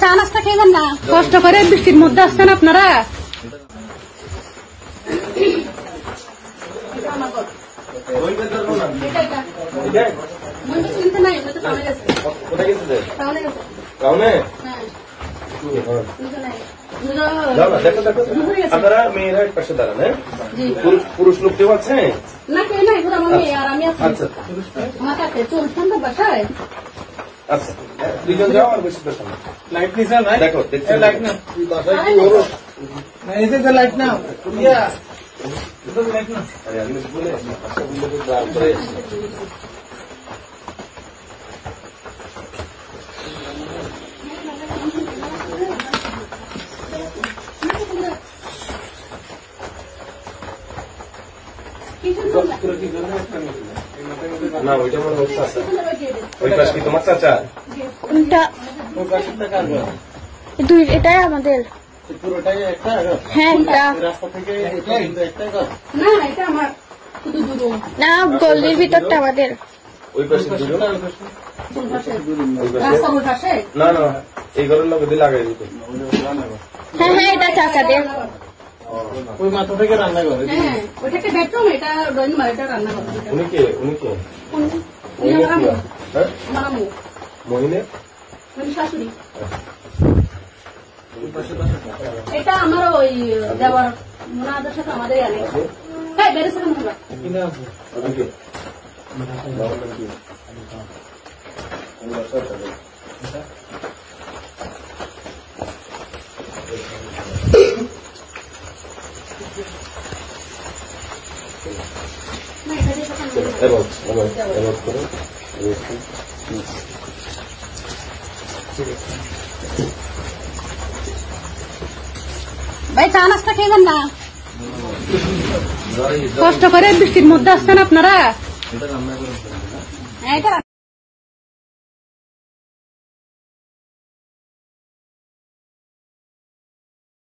চা নাস্তা খেবেন না, কষ্ট করে বৃষ্টির মধ্যে আসছেন আপনারা। আপনারা মেয়েরা এক পাশে দাঁড়ান, হ্যাঁ? পুরুষ লোক কেউ আছে না? কেউ নাই, আমার মেয়ে আর আমি আছি। আমার কাছে চলছেন তো বাসায়। আচ্ছা, দুইজন যাও আর বেশি পেছন লাইট নিছে না? দেখো দেখছেন লাইট না, এই যে লাইট না, ইয়া এটা লাইট না। আরে আমি বলে আচ্ছা বলে দাও করে না, ওইটা আমার হচ্ছে আছে। ওই পাশ কি তোমার চাচা? এটাই আমাদের পুরোটাই একটা? হ্যাঁ, রাস্তা থেকে একটা ঘর না, এটা আমার শুধু দুটো। না, গলির ভিতরটা আমাদের। ওই পাশে দুটো রাস্তা ওই পাশে? না না, এই ঘরের লোক দিয়ে লাগাই দিত। হ্যাঁ হ্যাঁ, এটা চাচাদের। ওই মাথা থেকে রান্না করে? হ্যাঁ, ওইটাকে বেডরুম, এটা ড্রয়িং রুম, এটা রান্না ঘর। উনি কে? উনি কে? আমার আম্মু, মহিনে মানে শাশুড়ি। এটা আমার ওই দেওয়ার মোনাদের সাথে আমাদের আনে। হ্যাঁ, বেড়েছে কেন তোমরা? ভাই, চা নাস্তা খেবেন না, কষ্ট করে বৃষ্টির মধ্যে আসছেন আপনারা। এটা